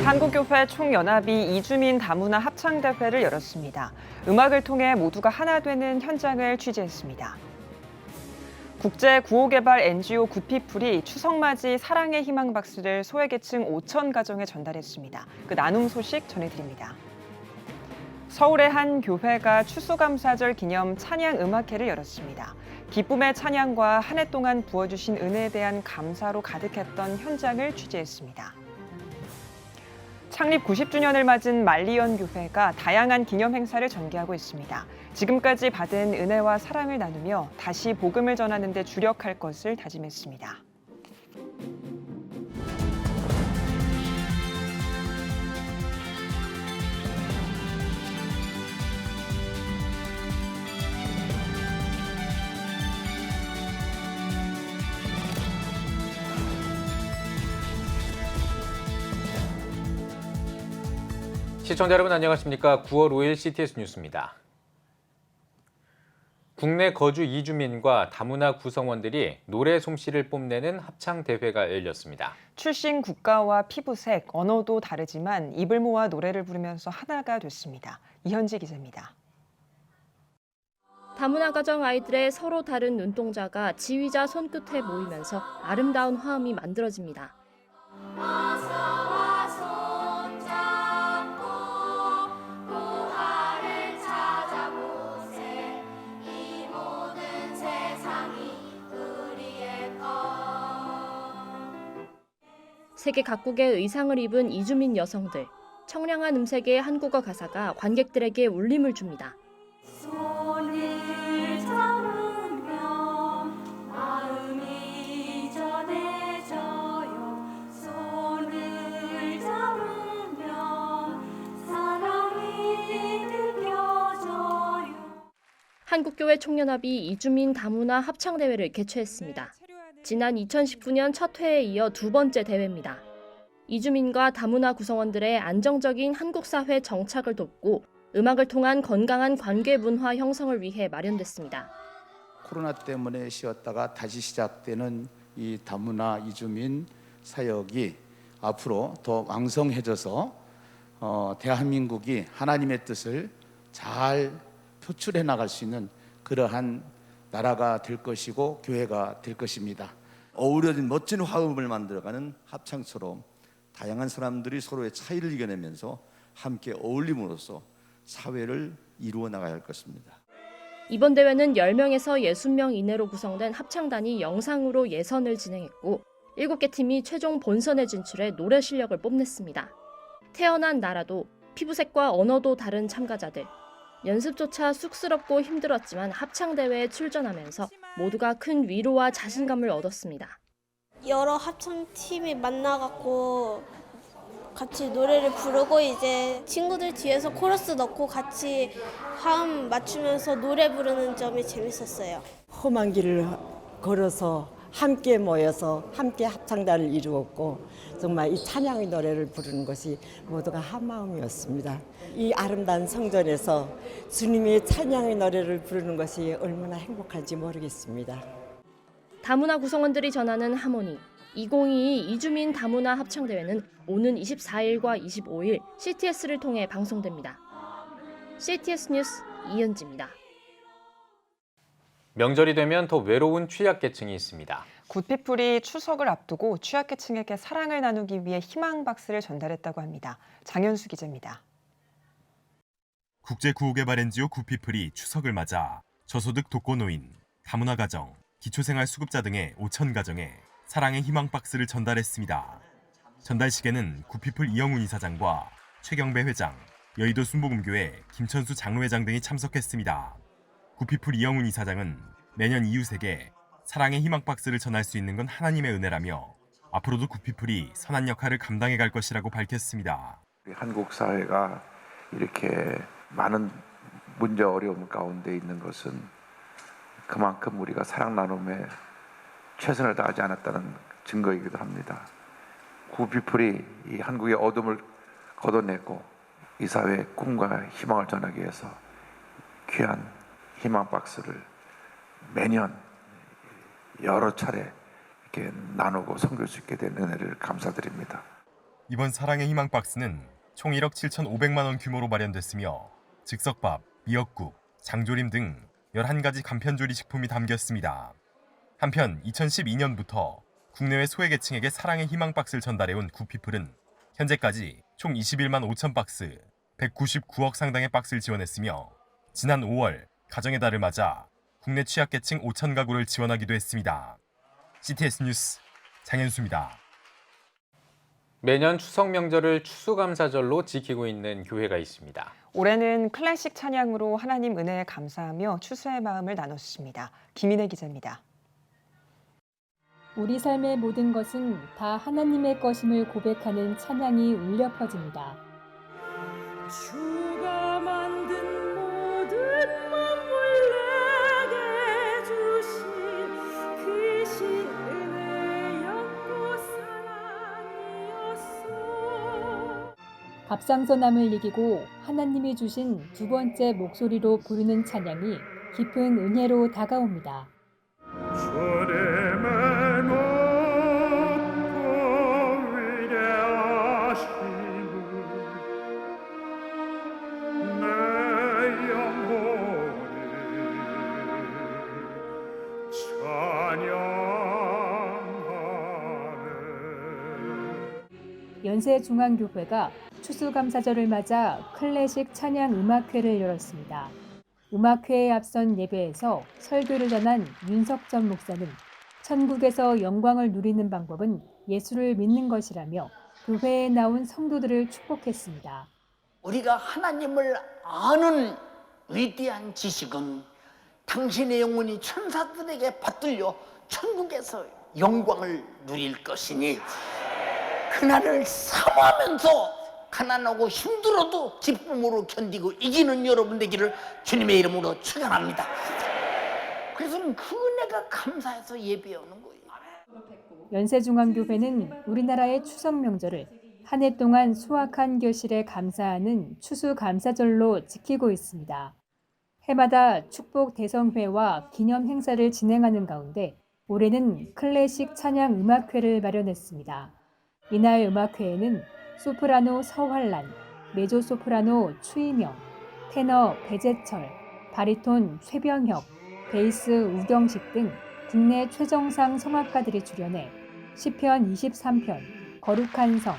한국교회 총연합이 이주민 다문화 합창대회를 열었습니다. 음악을 통해 모두가 하나 되는 현장을 취재했습니다. 국제 구호개발 NGO 굿피플이 추석맞이 사랑의 희망 박스를 소외계층 5천 가정에 전달했습니다. 그 나눔 소식 전해드립니다. 서울의 한 교회가 추수감사절 기념 찬양 음악회를 열었습니다. 기쁨의 찬양과 한 해 동안 부어주신 은혜에 대한 감사로 가득했던 현장을 취재했습니다. 창립 90주년을 맞은 말리언 교회가 다양한 기념 행사를 전개하고 있습니다. 지금까지 받은 은혜와 사랑을 나누며 다시 복음을 전하는 데 주력할 것을 다짐했습니다. 시청자 여러분 안녕하십니까? 9월 5일 CTS 뉴스입니다. 국내 거주 이주민과 다문화 구성원들이 노래 솜씨를 뽐내는 합창대회가 열렸습니다. 출신 국가와 피부색, 언어도 다르지만 입을 모아 노래를 부르면서 하나가 됐습니다. 이현지 기자입니다. 다문화 가정 아이들의 서로 다른 눈동자가 지휘자 손끝에 모이면서 아름다운 화음이 만들어집니다. 세계 각국의 의상을 입은 이주민 여성들, 청량한 음색의 한국어 가사가 관객들에게 울림을 줍니다. 손을 잡으면 마음이 전해져요. 손을 잡으면 사랑이 느껴져요. 한국교회 총연합이 이주민 다문화 합창대회를 개최했습니다. 지난 2019년 첫 회에 이어 두 번째 대회입니다. 이주민과 다문화 구성원들의 안정적인 한국 사회 정착을 돕고 음악을 통한 건강한 관계 문화 형성을 위해 마련됐습니다. 코로나 때문에 쉬었다가 다시 시작되는 이 다문화 이주민 사역이 앞으로 더 왕성해져서 대한민국이 하나님의 뜻을 잘 표출해 나갈 수 있는 그러한 나라가 될 것이고 교회가 될 것입니다. 어우러진 멋진 화음을 만들어가는 합창처럼 다양한 사람들이 서로의 차이를 이겨내면서 함께 어울림으로써 사회를 이루어 나가야 할 것입니다. 이번 대회는 10명에서 60명 이내로 구성된 합창단이 영상으로 예선을 진행했고 7개 팀이 최종 본선에 진출해 노래 실력을 뽐냈습니다. 태어난 나라도 피부색과 언어도 다른 참가자들. 연습조차 쑥스럽고 힘들었지만 합창대회에 출전하면서 모두가 큰 위로와 자신감을 얻었습니다. 여러 합창팀이 만나갖고 같이 노래를 부르고 이제 친구들 뒤에서 코러스 넣고 같이 화음 맞추면서 노래 부르는 점이 재밌었어요. 험한 길을 걸어서 함께 모여서 함께 합창단을 이루었고 정말 이 찬양의 노래를 부르는 것이 모두가 한마음이었습니다. 이 아름다운 성전에서 주님의 찬양의 노래를 부르는 것이 얼마나 행복한지 모르겠습니다. 다문화 구성원들이 전하는 하모니 2022 이주민 다문화 합창대회는 오는 24일과 25일 CTS를 통해 방송됩니다. CTS 뉴스 이현지입니다. 명절이 되면 더 외로운 취약계층이 있습니다. 굿피플이 추석을 앞두고 취약계층에게 사랑을 나누기 위해 희망 박스를 전달했다고 합니다. 장현수 기자입니다. 국제 구호개발 NGO 굿피플이 추석을 맞아 저소득 독거노인, 다문화 가정, 기초생활 수급자 등의 5천 가정에 사랑의 희망 박스를 전달했습니다. 전달식에는 굿피플 이영훈 이사장과 최경배 회장, 여의도 순복음교회 김천수 장로회장 등이 참석했습니다. 굿피플 이영훈 이사장은 매년 이웃에게 사랑의 희망 박스를 전할 수 있는 건 하나님의 은혜라며 앞으로도 굿피플이 선한 역할을 감당해 갈 것이라고 밝혔습니다. 한국 사회가 이렇게 많은 문제 어려움 가운데 있는 것은 그만큼 우리가 사랑 나눔에 최선을 다하지 않았다는 증거이기도 합니다. 굿피플이 이 한국의 어둠을 걷어내고 이 사회의 꿈과 희망을 전하기 위해서 귀한 희망 박스를 매년 여러 차례 이렇게 나누고 섬길 수 있게 된 은혜를 감사드립니다. 이번 사랑의 희망 박스는 총 1억 7,500만 원 규모로 마련됐으며 즉석밥, 미역국, 장조림 등 11가지 간편조리 식품이 담겼습니다. 한편 2012년부터 국내외 소외계층에게 사랑의 희망 박스를 전달해온 구피플은 현재까지 총 21만 5천 박스, 199억 상당의 박스를 지원했으며 지난 5월 가정의 달을 맞아 국내 취약계층 5천 가구를 지원하기도 했습니다. CTS 뉴스 장현수입니다. 매년 추석 명절을 추수감사절로 지키고 있는 교회가 있습니다. 올해는 클래식 찬양으로 하나님 은혜에 감사하며 추수의 마음을 나눴습니다. 김인혜 기자입니다. 우리 삶의 모든 것은 다 하나님의 것임을 고백하는 찬양이 울려 퍼집니다. 주가 만든 모든 만물 내게 주신 그 신 은혜였고 사랑이었소. 갑상선암을 이기고 하나님이 주신 두 번째 목소리로 부르는 찬양이 깊은 은혜로 다가옵니다. 연세중앙교회가 추수감사절을 맞아 클래식 찬양 음악회를 열었습니다. 음악회에 앞선 예배에서 설교를 전한 윤석전 목사는 천국에서 영광을 누리는 방법은 예수를 믿는 것이라며 교회에 나온 성도들을 축복했습니다. 우리가 하나님을 아는 위대한 지식은 당신의 영혼이 천사들에게 받들려 천국에서 영광을 누릴 것이니 그날을 사모하면서 가난하고 힘들어도 기쁨으로 견디고 이기는 여러분 되기를 주님의 이름으로 축원합니다. 그래서 그 은혜가 감사해서 예배에 오는 거예요. 연세중앙교회는 우리나라의 추석 명절을 한 해 동안 수확한 결실에 감사하는 추수감사절로 지키고 있습니다. 해마다 축복 대성회와 기념 행사를 진행하는 가운데 올해는 클래식 찬양 음악회를 마련했습니다. 이날 음악회에는 소프라노 서환란, 메조소프라노 추이명, 테너 배재철, 바리톤 최병혁, 베이스 우경식 등 국내 최정상 성악가들이 출연해 시편 23편, 거룩한 성,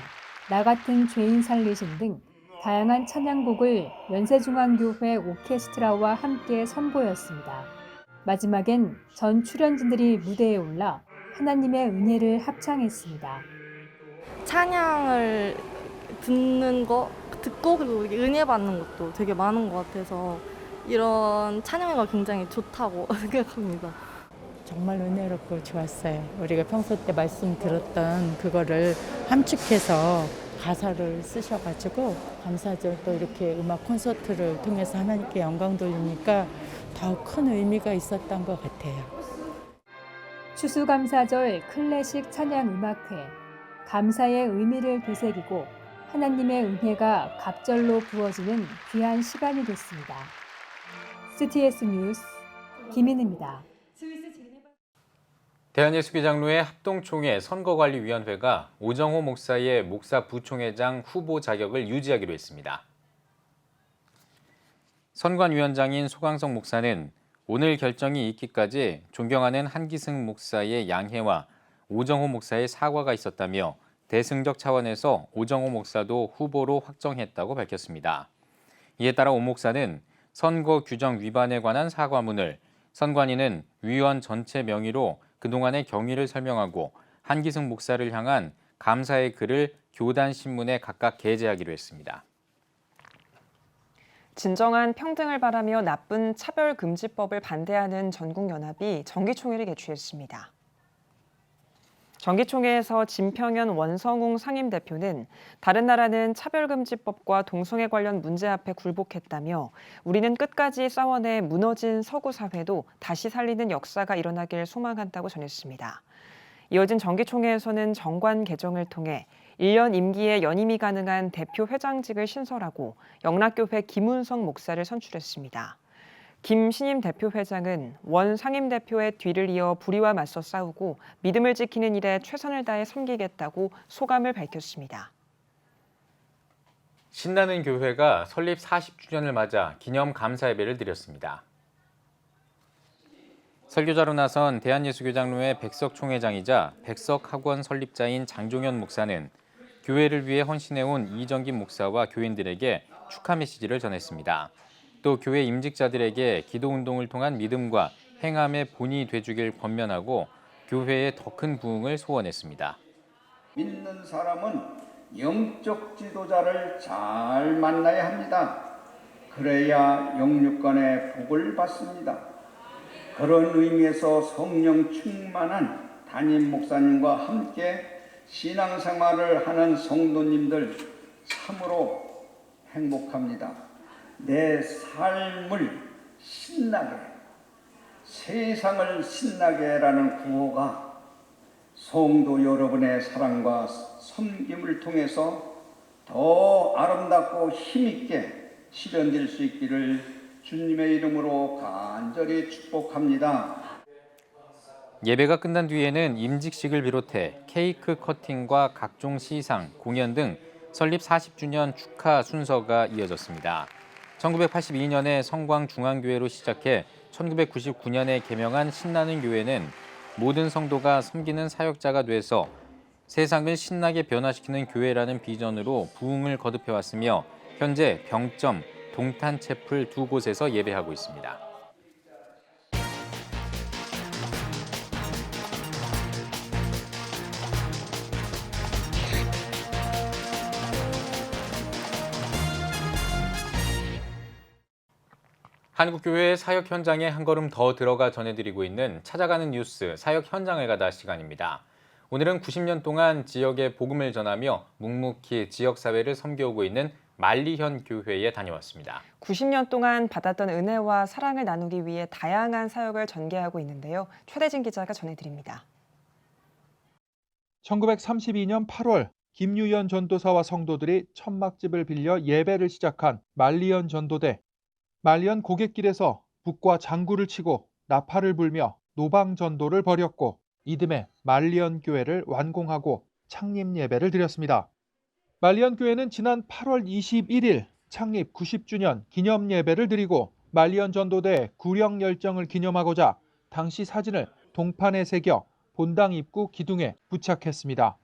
나 같은 죄인 살리신 등 다양한 찬양곡을 연세중앙교회 오케스트라와 함께 선보였습니다. 마지막엔 전 출연진들이 무대에 올라 하나님의 은혜를 합창했습니다. 찬양을 듣는 거, 듣고 그리고 은혜 받는 것도 되게 많은 것 같아서 이런 찬양회가 굉장히 좋다고 생각합니다. 정말 은혜롭고 좋았어요. 우리가 평소 때 말씀 들었던 그거를 함축해서 가사를 쓰셔가지고 감사절 또 이렇게 음악 콘서트를 통해서 하나님께 영광 돌리니까 더 큰 의미가 있었던 것 같아요. 추수감사절 클래식 찬양 음악회. 감사의 의미를 되새기고 하나님의 은혜가 갑절로 부어지는 귀한 시간이 됐습니다. CTS 뉴스 김인혜입니다. 대한예수교장로회 합동총회 선거관리위원회가 오정호 목사의 목사 부총회장 후보 자격을 유지하기로 했습니다. 선관위원장인 소강성 목사는 오늘 결정이 있기까지 존경하는 한기승 목사의 양해와 오정호 목사의 사과가 있었다며 대승적 차원에서 오정호 목사도 후보로 확정했다고 밝혔습니다. 이에 따라 오 목사는 선거 규정 위반에 관한 사과문을 선관위는 위원 전체 명의로 그동안의 경위를 설명하고 한기승 목사를 향한 감사의 글을 교단 신문에 각각 게재하기로 했습니다. 진정한 평등을 바라며 나쁜 차별금지법을 반대하는 전국연합이 정기총회를 개최했습니다. 정기총회에서 진평현 원성웅 상임대표는 다른 나라는 차별금지법과 동성애 관련 문제 앞에 굴복했다며 우리는 끝까지 싸워내 무너진 서구 사회도 다시 살리는 역사가 일어나길 소망한다고 전했습니다. 이어진 정기총회에서는 정관 개정을 통해 1년 임기에 연임이 가능한 대표 회장직을 신설하고 영락교회 김운성 목사를 선출했습니다. 김 신임 대표 회장은 원 상임대표의 뒤를 이어 불의와 맞서 싸우고 믿음을 지키는 일에 최선을 다해 섬기겠다고 소감을 밝혔습니다. 신나는 교회가 설립 40주년을 맞아 기념 감사 예배를 드렸습니다. 설교자로 나선 대한예수교장로회 백석 총회장이자 백석학원 설립자인 장종현 목사는 교회를 위해 헌신해온 이정김 목사와 교인들에게 축하 메시지를 전했습니다. 또 교회 임직자들에게 기도운동을 통한 믿음과 행함의 본이 되주길 권면하고 교회의 더 큰 부흥을 소원했습니다. 믿는 사람은 영적 지도자를 잘 만나야 합니다. 그래야 영육간의 복을 받습니다. 그런 의미에서 성령 충만한 담임 목사님과 함께 신앙생활을 하는 성도님들 참으로 행복합니다. 내 삶을 신나게, 세상을 신나게라는 구호가 성도 여러분의 사랑과 섬김을 통해서 더 아름답고 힘있게 실현될 수 있기를 주님의 이름으로 간절히 축복합니다. 예배가 끝난 뒤에는 임직식을 비롯해 케이크 커팅과 각종 시상, 공연 등 설립 40주년 축하 순서가 이어졌습니다. 1982년에 성광중앙교회로 시작해 1999년에 개명한 신나는 교회는 모든 성도가 섬기는 사역자가 돼서 세상을 신나게 변화시키는 교회라는 비전으로 부흥을 거듭해왔으며 현재 병점, 동탄채플 두 곳에서 예배하고 있습니다. 한국교회의 사역 현장에 한 걸음 더 들어가 전해드리고 있는 찾아가는 뉴스 사역 현장을 가다 시간입니다. 오늘은 90년 동안 지역에 복음을 전하며 묵묵히 지역사회를 섬겨오고 있는 만리현 교회에 다녀왔습니다. 90년 동안 받았던 은혜와 사랑을 나누기 위해 다양한 사역을 전개하고 있는데요. 최대진 기자가 전해드립니다. 1932년 8월 김유연 전도사와 성도들이 천막집을 빌려 예배를 시작한 만리현 전도대. 만리현 고갯길에서 북과 장구를 치고 나팔을 불며 노방 전도를 벌였고 이듬해 만리현 교회를 완공하고 창립 예배를 드렸습니다. 만리현 교회는 지난 8월 21일 창립 90주년 기념 예배를 드리고 만리현 전도대 구령 열정을 기념하고자 당시 사진을 동판에 새겨 본당 입구 기둥에 부착했습니다.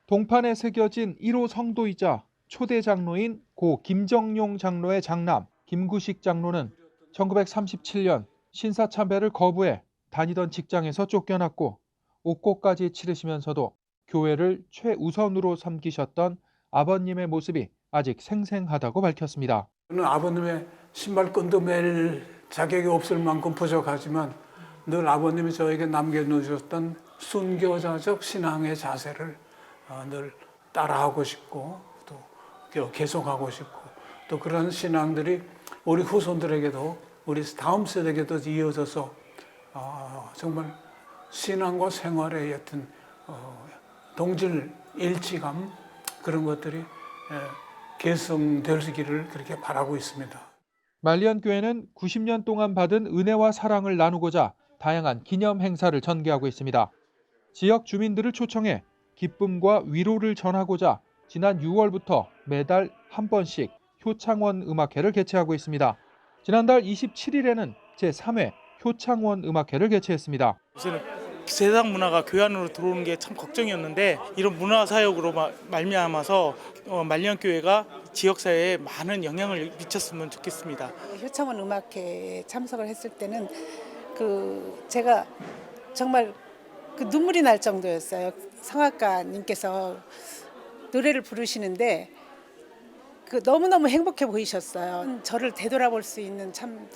동판에 새겨진 1호 성도이자 초대 장로인 고 김정용 장로의 장남 김구식 장로는 1937년 신사참배를 거부해 다니던 직장에서 쫓겨났고 옥고까지 치르시면서도 교회를 최우선으로 섬기셨던 아버님의 모습이 아직 생생하다고 밝혔습니다. 저는 아버님의 신발끈도 맬 자격이 없을 만큼 부족하지만 늘 아버님이 저에게 남겨놓으셨던 순교자적 신앙의 자세를 늘 따라하고 싶고 또 계속하고 싶고 또 그런 신앙들이 우리 후손들에게도 우리 다음 세대에게도 이어져서 정말 신앙과 생활의 어떤 동질 일치감 그런 것들이 개성되기를 그렇게 바라고 있습니다. 만리현 교회는 90년 동안 받은 은혜와 사랑을 나누고자 다양한 기념 행사를 전개하고 있습니다. 지역 주민들을 초청해 기쁨과 위로를 전하고자 지난 6월부터 매달 한 번씩 효창원 음악회를 개최하고 있습니다. 지난달 27일에는 제3회 효창원 음악회를 개최했습니다. 요새는 세상 문화가 교회 안으로 들어오는 게 참 걱정이었는데 이런 문화 사역으로 말미암아서 만리현 교회가 지역 사회에 많은 영향을 미쳤으면 좋겠습니다. 효창원 음악회에 참석을 했을 때는 제가 정말 눈물이 날 정도였어요. 성악가님께서 노래를 부르시는데 너무너무 행복해 보이셨어요. 저를 되돌아볼 수 있는 참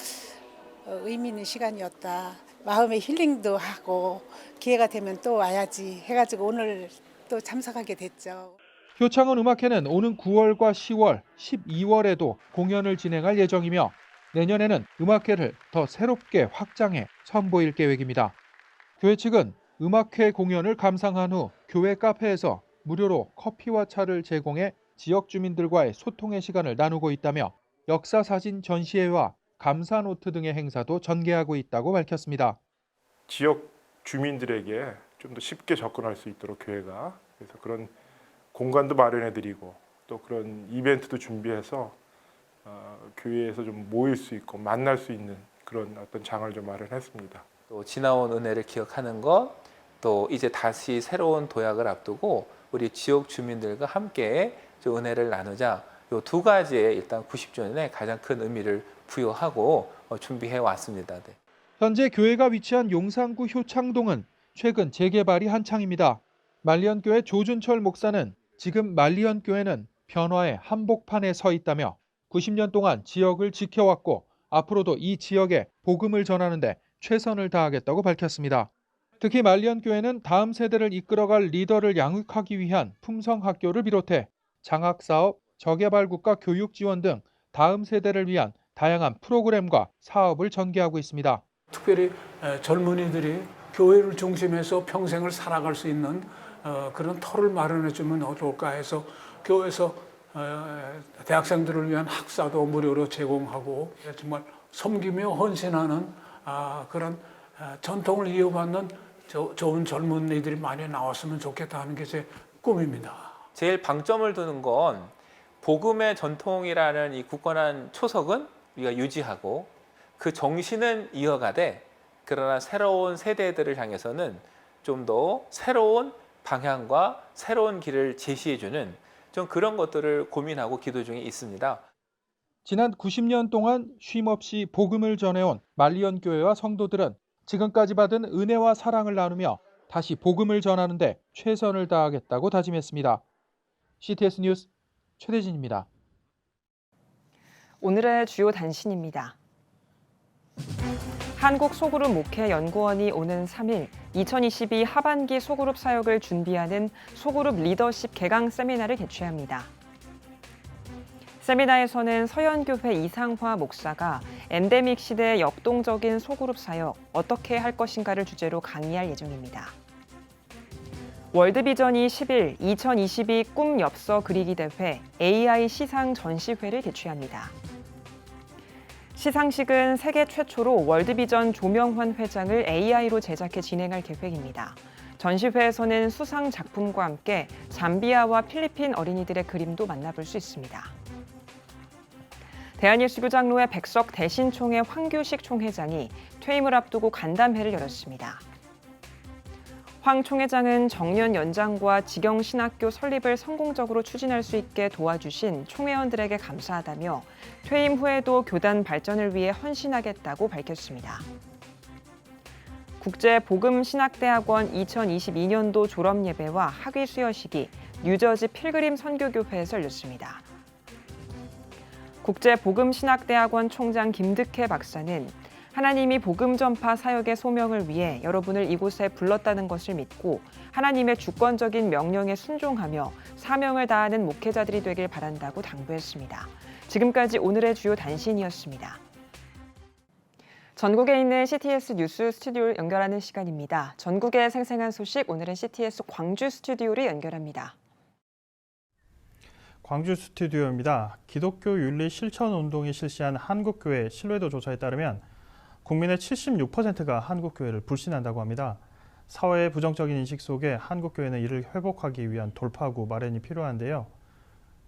의미 있는 시간이었다. 마음의 힐링도 하고 기회가 되면 또 와야지 해가지고 오늘 또 참석하게 됐죠. 효창원 음악회는 오는 9월과 10월, 12월에도 공연을 진행할 예정이며 내년에는 음악회를 더 새롭게 확장해 선보일 계획입니다. 교회 측은 음악회 공연을 감상한 후 교회 카페에서 무료로 커피와 차를 제공해 지역 주민들과의 소통의 시간을 나누고 있다며 역사사진 전시회와 감사노트 등의 행사도 전개하고 있다고 밝혔습니다. 지역 주민들에게 좀 더 쉽게 접근할 수 있도록 교회가 그래서 그런 공간도 마련해드리고 또 그런 이벤트도 준비해서 교회에서 좀 모일 수 있고 만날 수 있는 그런 어떤 장을 좀 마련했습니다. 또 지나온 은혜를 기억하는 것, 또 이제 다시 새로운 도약을 앞두고 우리 지역 주민들과 함께 좀 은혜를 나누자. 이 두 가지에 일단 90주년에 가장 큰 의미를 부여하고 준비해 왔습니다. 네. 현재 교회가 위치한 용산구 효창동은 최근 재개발이 한창입니다. 말리언교회 조준철 목사는 지금 말리언교회는 변화의 한복판에 서 있다며 90년 동안 지역을 지켜왔고 앞으로도 이 지역에 복음을 전하는데 최선을 다하겠다고 밝혔습니다. 특히 말리언교회는 다음 세대를 이끌어갈 리더를 양육하기 위한 품성학교를 비롯해 장학사업, 저개발국가 교육 지원 등 다음 세대를 위한 다양한 프로그램과 사업을 전개하고 있습니다. 특별히 젊은이들이 교회를 중심해서 평생을 살아갈 수 있는 그런 터를 마련해주면 어떨까 해서 교회에서 대학생들을 위한 학사도 무료로 제공하고 정말 섬기며 헌신하는 그런 전통을 이어받는 좋은 젊은이들이 많이 나왔으면 좋겠다 하는 게 제 꿈입니다. 제일 방점을 두는 건 복음의 전통이라는 이 굳건한 초석은 우리가 유지하고 그 정신은 이어가되 그러나 새로운 세대들을 향해서는 좀 더 새로운 방향과 새로운 길을 제시해주는 좀 그런 것들을 고민하고 기도 중에 있습니다. 지난 90년 동안 쉼없이 복음을 전해온 말리언 교회와 성도들은 지금까지 받은 은혜와 사랑을 나누며 다시 복음을 전하는 데 최선을 다하겠다고 다짐했습니다. CTS 뉴스 최대진입니다. 오늘의 주요 단신입니다. 한국소그룹 목회연구원이 오는 3일 2022 하반기 소그룹 사역을 준비하는 소그룹 리더십 개강 세미나를 개최합니다. 세미나에서는 서현교회 이상화 목사가 엔데믹 시대의 역동적인 소그룹 사역 어떻게 할 것인가를 주제로 강의할 예정입니다. 월드비전이 10일 2022 꿈 엽서 그리기 대회 AI 시상 전시회를 개최합니다. 시상식은 세계 최초로 월드비전 조명환 회장을 AI로 제작해 진행할 계획입니다. 전시회에서는 수상 작품과 함께 잠비아와 필리핀 어린이들의 그림도 만나볼 수 있습니다. 대한예수교장로회 백석 대신총회 황규식 총회장이 퇴임을 앞두고 간담회를 열었습니다. 황 총회장은 정년 연장과 직영신학교 설립을 성공적으로 추진할 수 있게 도와주신 총회원들에게 감사하다며 퇴임 후에도 교단 발전을 위해 헌신하겠다고 밝혔습니다. 국제복음신학대학원 2022년도 졸업예배와 학위 수여식이 뉴저지 필그림 선교교회에서 열렸습니다. 국제복음신학대학원 총장 김득혜 박사는 하나님이 복음 전파 사역의 소명을 위해 여러분을 이곳에 불렀다는 것을 믿고 하나님의 주권적인 명령에 순종하며 사명을 다하는 목회자들이 되길 바란다고 당부했습니다. 지금까지 오늘의 주요 단신이었습니다. 전국에 있는 CTS 뉴스 스튜디오를 연결하는 시간입니다. 전국의 생생한 소식, 오늘은 CTS 광주 스튜디오를 연결합니다. 광주 스튜디오입니다. 기독교 윤리 실천 운동이 실시한 한국교회 신뢰도 조사에 따르면 국민의 76%가 한국교회를 불신한다고 합니다. 사회의 부정적인 인식 속에 한국교회는 이를 회복하기 위한 돌파구 마련이 필요한데요.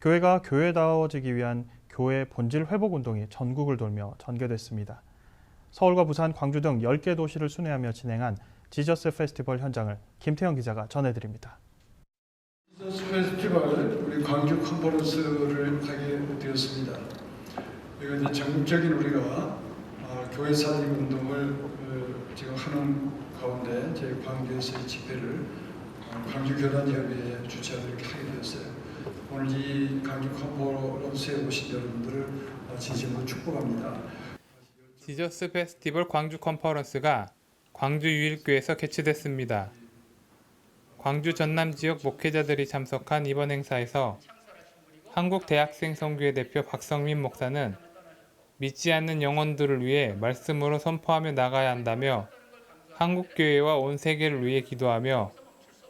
교회가 교회다워지기 위한 교회 본질 회복 운동이 전국을 돌며 전개됐습니다. 서울과 부산, 광주 등 10개 도시를 순회하며 진행한 지저스 페스티벌 현장을 김태형 기자가 전해드립니다. 지저스 페스티벌 우리 광주 컨퍼런스를 하게 되었습니다. 이건 전국적인 우리가 교회 살림 운동을 지금 하는 가운데 저희 광주에서의 집회를 광주 교단협의회 주최하도록 하게 되었어요. 오늘 이 광주 컨퍼런스에 오신 여러분들을 진심으로 축복합니다. 지저스 페스티벌 광주 컨퍼런스가 광주 유일교회에서 개최됐습니다. 광주 전남 지역 목회자들이 참석한 이번 행사에서 한국대학생 선교회 대표 박성민 목사는 믿지 않는 영혼들을 위해 말씀으로 선포하며 나가야 한다며 한국교회와 온 세계를 위해 기도하며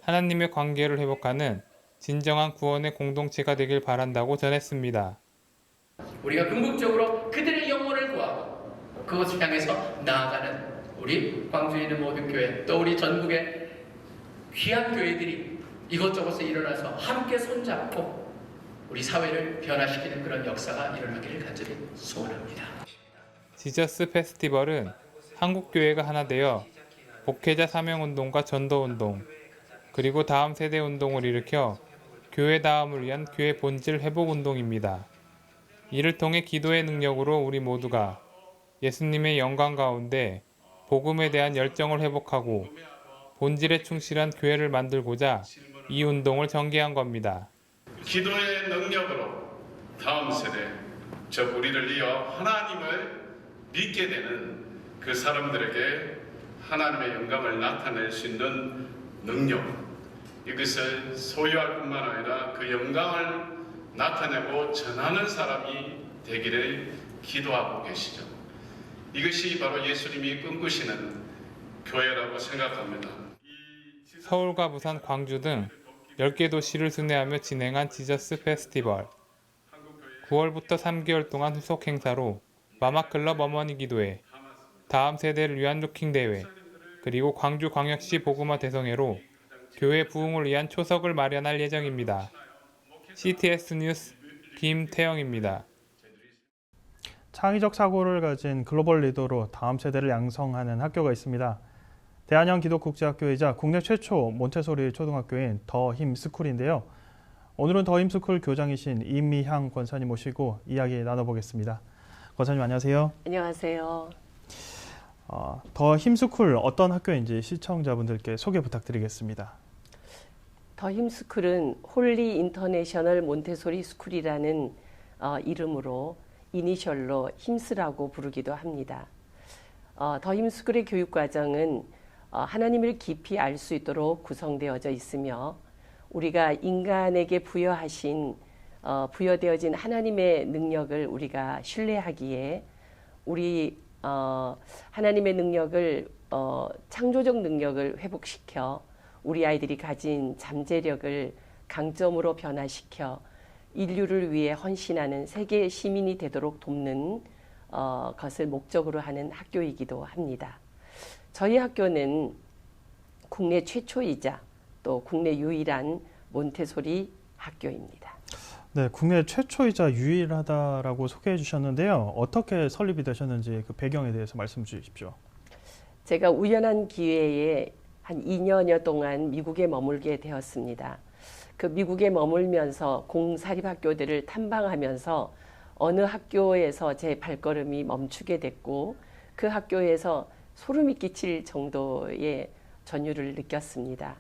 하나님의 관계를 회복하는 진정한 구원의 공동체가 되길 바란다고 전했습니다. 우리가 궁극적으로 그들의 영혼을 구하고 그것을 향해서 나아가는 우리 광주에 있는 모든 교회 또 우리 전국의 귀한 교회들이 이것저것에 일어나서 함께 손잡고 우리 사회를 변화시키는 그런 역사가 일어나기를 간절히 소원합니다. 지저스 페스티벌은 한국교회가 하나 되어 목회자 사명운동과 전도운동, 그리고 다음 세대 운동을 일으켜 교회다움을 위한 교회 본질 회복운동입니다. 이를 통해 기도의 능력으로 우리 모두가 예수님의 영광 가운데 복음에 대한 열정을 회복하고 본질에 충실한 교회를 만들고자 이 운동을 전개한 겁니다. 기도의 능력으로 다음 세대, 즉 우리를 이어 하나님을 믿게 되는 그 사람들에게 하나님의 영광을 나타낼 수 있는 능력, 이것을 소유할 뿐만 아니라 그 영광을 나타내고 전하는 사람이 되기를 기도하고 계시죠. 이것이 바로 예수님이 꿈꾸시는 교회라고 생각합니다. 서울과 부산, 광주 등 10개 도시를 순회하며 진행한 지저스 페스티벌. 9월부터 3개월 동안 후속 행사로 마마클럽 어머니 기도회, 다음 세대를 위한 루킹 대회, 그리고 광주광역시 복음화 대성회로 교회 부흥을 위한 초석을 마련할 예정입니다. CTS 뉴스 김태영입니다. 창의적 사고를 가진 글로벌 리더로 다음 세대를 양성하는 학교가 있습니다. 대한형 기독국제학교이자 국내 최초 몬테소리 초등학교인 더 힘스쿨인데요. 오늘은 더 힘스쿨 교장이신 임미향 권사님 모시고 이야기 나눠보겠습니다. 권사님 안녕하세요. 안녕하세요. 더 힘스쿨 어떤 학교인지 시청자분들께 소개 부탁드리겠습니다. 더 힘스쿨은 홀리 인터내셔널 몬테소리 스쿨이라는 이름으로 이니셜로 힘스라고 부르기도 합니다. 더 힘스쿨의 교육과정은 하나님을 깊이 알 수 있도록 구성되어져 있으며 우리가 인간에게 부여되어진 하나님의 능력을 우리가 신뢰하기에 우리 하나님의 능력을 창조적 능력을 회복시켜 우리 아이들이 가진 잠재력을 강점으로 변화시켜 인류를 위해 헌신하는 세계 시민이 되도록 돕는 것을 목적으로 하는 학교이기도 합니다. 저희 학교는 국내 최초이자 또 국내 유일한 몬테소리 학교입니다. 네, 국내 최초이자 유일하다라고 소개해 주셨는데요. 어떻게 설립이 되셨는지 그 배경에 대해서 말씀 주십시오. 제가 우연한 기회에 한 2년여 동안 미국에 머물게 되었습니다. 그 미국에 머물면서 공사립학교들을 탐방하면서 어느 학교에서 제 발걸음이 멈추게 됐고 그 학교에서 소름이 끼칠 정도의 전율을 느꼈습니다.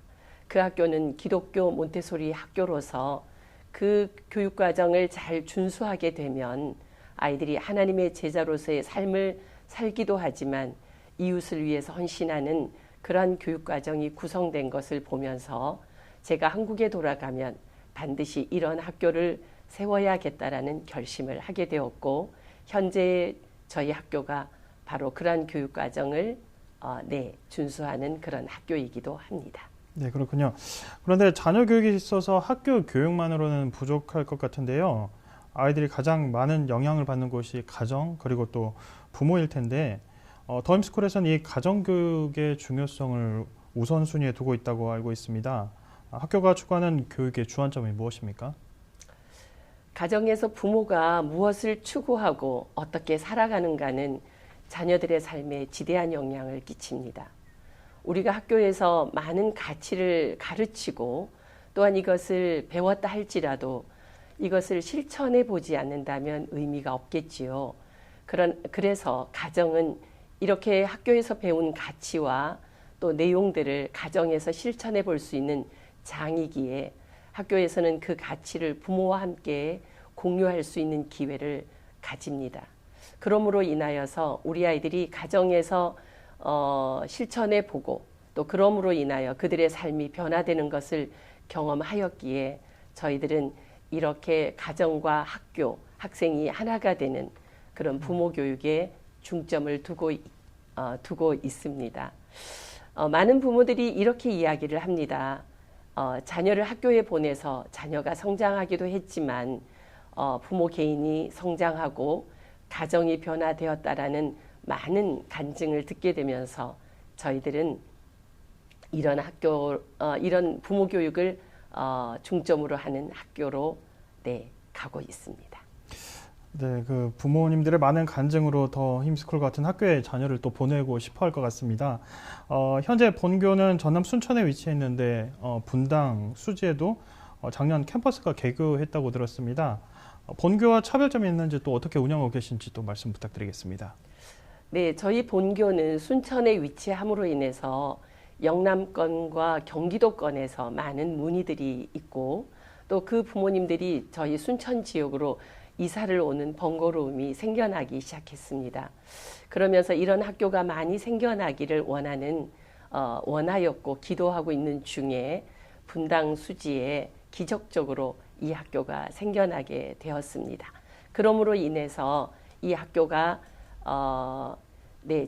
그 학교는 기독교 몬테소리 학교로서 그 교육과정을 잘 준수하게 되면 아이들이 하나님의 제자로서의 삶을 살기도 하지만 이웃을 위해서 헌신하는 그러한 교육과정이 구성된 것을 보면서 제가 한국에 돌아가면 반드시 이런 학교를 세워야겠다라는 결심을 하게 되었고 현재 저희 학교가 바로 그러한 교육과정을 준수하는 그런 학교이기도 합니다. 네, 그렇군요. 그런데 자녀 교육에 있어서 학교 교육만으로는 부족할 것 같은데요. 아이들이 가장 많은 영향을 받는 곳이 가정 그리고 또 부모일 텐데 더 힘스쿨에서는 이 가정 교육의 중요성을 우선순위에 두고 있다고 알고 있습니다. 학교가 추구하는 교육의 주안점이 무엇입니까? 가정에서 부모가 무엇을 추구하고 어떻게 살아가는가는 자녀들의 삶에 지대한 영향을 끼칩니다. 우리가 학교에서 많은 가치를 가르치고 또한 이것을 배웠다 할지라도 이것을 실천해 보지 않는다면 의미가 없겠지요. 그래서 가정은 이렇게 학교에서 배운 가치와 또 내용들을 가정에서 실천해 볼 수 있는 장이기에 학교에서는 그 가치를 부모와 함께 공유할 수 있는 기회를 가집니다. 그러므로 인하여서 우리 아이들이 가정에서 실천해 보고 또 그러므로 인하여 그들의 삶이 변화되는 것을 경험하였기에 저희들은 이렇게 가정과 학교, 학생이 하나가 되는 그런 부모 교육에 중점을 두고 있습니다. 많은 부모들이 이렇게 이야기를 합니다. 자녀를 학교에 보내서 자녀가 성장하기도 했지만 부모 개인이 성장하고 가정이 변화되었다라는 많은 간증을 듣게 되면서 저희들은 이런 부모 교육을 중점으로 하는 학교로 가고 있습니다. 네, 그 부모님들의 많은 간증으로 더 힘스쿨 같은 학교에 자녀를 또 보내고 싶어 할 것 같습니다. 현재 본교는 전남 순천에 위치해 있는데 분당, 수지에도 작년 캠퍼스가 개교했다고 들었습니다. 본교와 차별점이 있는지 또 어떻게 운영하고 계신지 또 말씀 부탁드리겠습니다. 네, 저희 본교는 순천에 위치함으로 인해서 영남권과 경기도권에서 많은 문의들이 있고 또 그 부모님들이 저희 순천 지역으로 이사를 오는 번거로움이 생겨나기 시작했습니다. 그러면서 이런 학교가 많이 생겨나기를 원하였고 기도하고 있는 중에 분당 수지에 기적적으로 이 학교가 생겨나게 되었습니다. 그러므로 인해서 이 학교가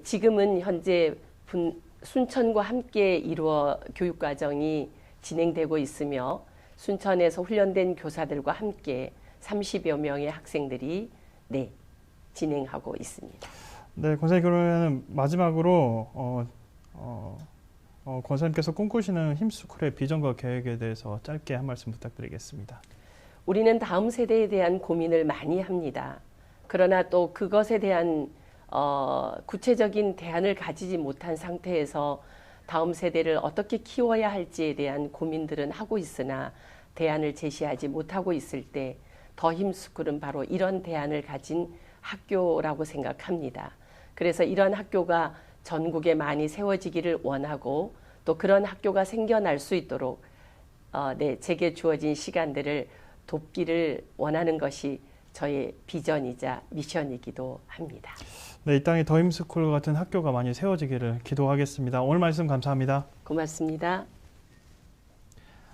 지금은 현재 순천과 함께 이루어 교육과정이 진행되고 있으며 순천에서 훈련된 교사들과 함께 30여 명의 학생들이 진행하고 있습니다. 네, 권사님 그러면 마지막으로 권사님께서 꿈꾸시는 힘스쿨의 비전과 계획에 대해서 짧게 한 말씀 부탁드리겠습니다. 우리는 다음 세대에 대한 고민을 많이 합니다. 그러나 또 그것에 대한 구체적인 대안을 가지지 못한 상태에서 다음 세대를 어떻게 키워야 할지에 대한 고민들은 하고 있으나 대안을 제시하지 못하고 있을 때 더 힘스쿨은 바로 이런 대안을 가진 학교라고 생각합니다. 그래서 이런 학교가 전국에 많이 세워지기를 원하고 또 그런 학교가 생겨날 수 있도록 제게 주어진 시간들을 돕기를 원하는 것이 저의 비전이자 미션이기도 합니다. 네, 이 땅에 더 힘스쿨 같은 학교가 많이 세워지기를 기도하겠습니다. 오늘 말씀 감사합니다. 고맙습니다.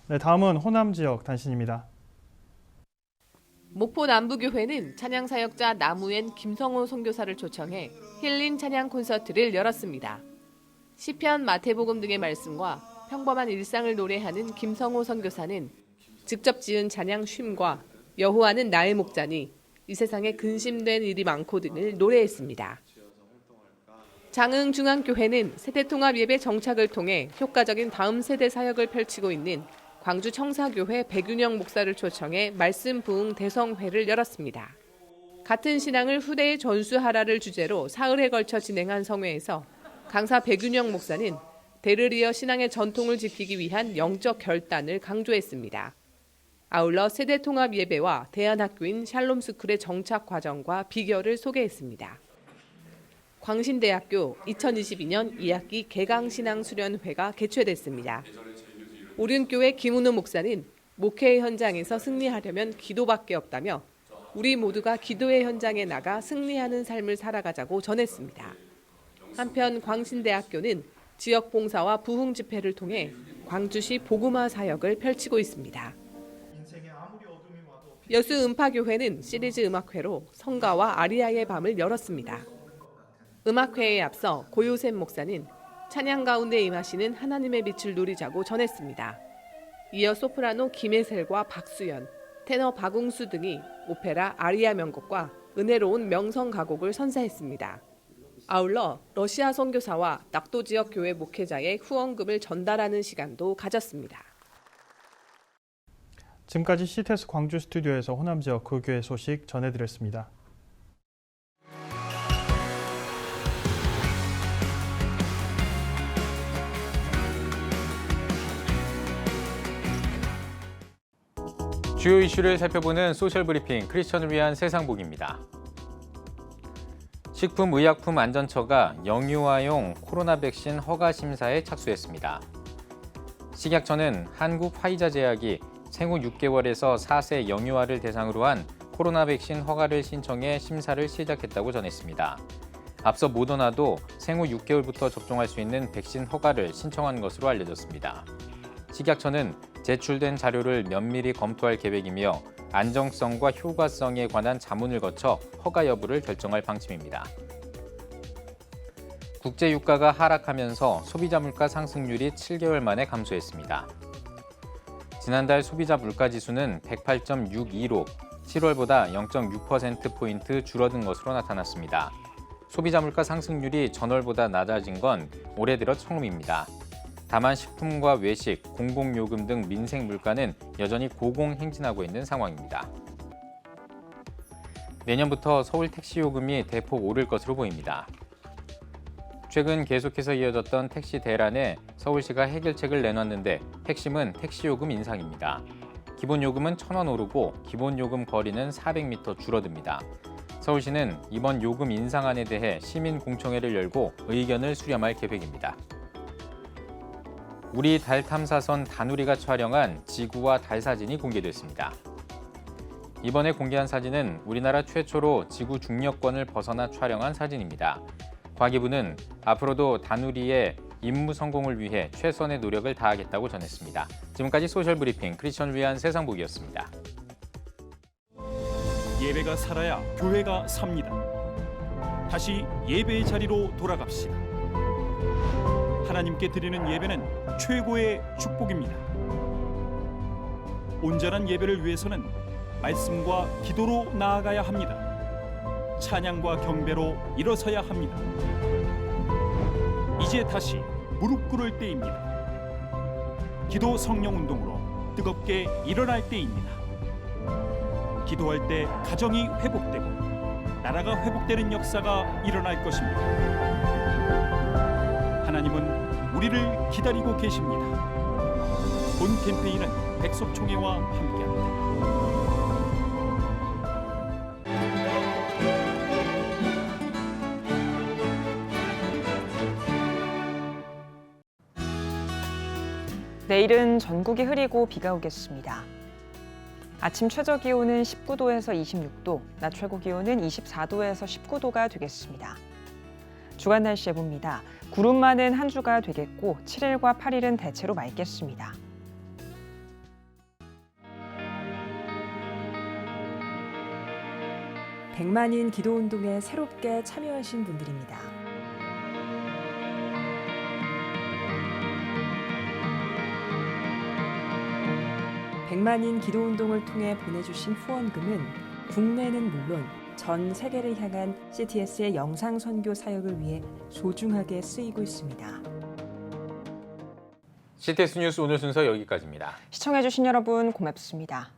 네, 다음은 호남 지역 단신입니다. 목포 남부교회는 찬양사역자 나무엔 김성호 선교사를 초청해 힐링 찬양 콘서트를 열었습니다. 시편, 마태복음 등의 말씀과 평범한 일상을 노래하는 김성호 선교사는 직접 지은 찬양 쉼과 여호와는 나의 목자니 이 세상에 근심된 일이 많고 등을 노래했습니다. 장흥중앙교회는 세대통합 예배 정착을 통해 효과적인 다음 세대 사역을 펼치고 있는 광주 청사교회 백윤영 목사를 초청해 말씀 부흥 대성회를 열었습니다. 같은 신앙을 후대에 전수하라를 주제로 사흘에 걸쳐 진행한 성회에서 강사 백윤영 목사는 대를 이어 신앙의 전통을 지키기 위한 영적 결단을 강조했습니다. 아울러 세대통합 예배와 대안학교인 샬롬스쿨의 정착 과정과 비결을 소개했습니다. 광신대학교 2022년 2학기 개강신앙수련회가 개최됐습니다. 오륜교회 김은우 목사는 목회 현장에서 승리하려면 기도밖에 없다며 우리 모두가 기도의 현장에 나가 승리하는 삶을 살아가자고 전했습니다. 한편 광신대학교는 지역 봉사와 부흥 집회를 통해 광주시 복음화 사역을 펼치고 있습니다. 여수 음파교회는 시리즈 음악회로 성가와 아리아의 밤을 열었습니다. 음악회에 앞서 고요셉 목사는 찬양 가운데 임하시는 하나님의 빛을 누리자고 전했습니다. 이어 소프라노 김혜셀과 박수연, 테너 박웅수 등이 오페라 아리아 명곡과 은혜로운 명성 가곡을 선사했습니다. 아울러 러시아 선교사와 낙도 지역 교회 목회자의 후원금을 전달하는 시간도 가졌습니다. 지금까지 CTS 광주 스튜디오에서 호남 지역 그 교회 소식 전해드렸습니다. 주요 이슈를 살펴보는 소셜브리핑 크리스천을 위한 세상복입니다. 식품의약품안전처가 영유아용 코로나 백신 허가 심사에 착수했습니다. 식약처는 한국 화이자제약이 생후 6개월에서 4세 영유아를 대상으로 한 코로나 백신 허가를 신청해 심사를 시작했다고 전했습니다. 앞서 모더나도 생후 6개월부터 접종할 수 있는 백신 허가를 신청한 것으로 알려졌습니다. 식약처는 제출된 자료를 면밀히 검토할 계획이며 안정성과 효과성에 관한 자문을 거쳐 허가 여부를 결정할 방침입니다. 국제 유가가 하락하면서 소비자 물가 상승률이 7개월 만에 감소했습니다. 지난달 소비자 물가 지수는 108.62로 7월보다 0.6%포인트 줄어든 것으로 나타났습니다. 소비자 물가 상승률이 전월보다 낮아진 건 올해 들어 처음입니다. 다만 식품과 외식, 공공요금 등 민생 물가는 여전히 고공행진하고 있는 상황입니다. 내년부터 서울 택시 요금이 대폭 오를 것으로 보입니다. 최근 계속해서 이어졌던 택시 대란에 서울시가 해결책을 내놨는데 핵심은 택시 요금 인상입니다. 기본 요금은 1,000원 오르고 기본 요금 거리는 400m 줄어듭니다. 서울시는 이번 요금 인상안에 대해 시민 공청회를 열고 의견을 수렴할 계획입니다. 우리 달 탐사선 다누리가 촬영한 지구와 달 사진이 공개됐습니다. 이번에 공개한 사진은 우리나라 최초로 지구 중력권을 벗어나 촬영한 사진입니다. 과기부는 앞으로도 다누리의 임무 성공을 위해 최선의 노력을 다하겠다고 전했습니다. 지금까지 소셜브리핑 크리스천을 위한 세상복이었습니다. 예배가 살아야 교회가 삽니다. 다시 예배의 자리로 돌아갑시다. 하나님께 드리는 예배는 최고의 축복입니다. 온전한 예배를 위해서는 말씀과 기도로 나아가야 합니다. 찬양과 경배로 일어서야 합니다. 이제 다시 무릎 꿇을 때입니다. 기도 성령 운동으로 뜨겁게 일어날 때입니다. 기도할 때 가정이 회복되고 나라가 회복되는 역사가 일어날 것입니다. 하나님은 우리를 기다리고 계십니다. 본 캠페인은 백석총회와 함께합니다. 내일은 전국이 흐리고 비가 오겠습니다. 아침 최저 기온은 19도에서 26도, 낮 최고 기온은 24도에서 19도가 되겠습니다. 주간 날씨 해봅니다. 구름 많은 한 주가 되겠고 7일과 8일은 대체로 맑겠습니다. 백만인 기도운동에 새롭게 참여하신 분들입니다. 백만인 기도운동을 통해 보내주신 후원금은 국내는 물론 전 세계를 향한 CTS의 영상 선교 사역을 위해 소중하게 쓰이고 있습니다. CTS 뉴스 오늘 순서 여기까지입니다. 시청해주신 여러분 고맙습니다.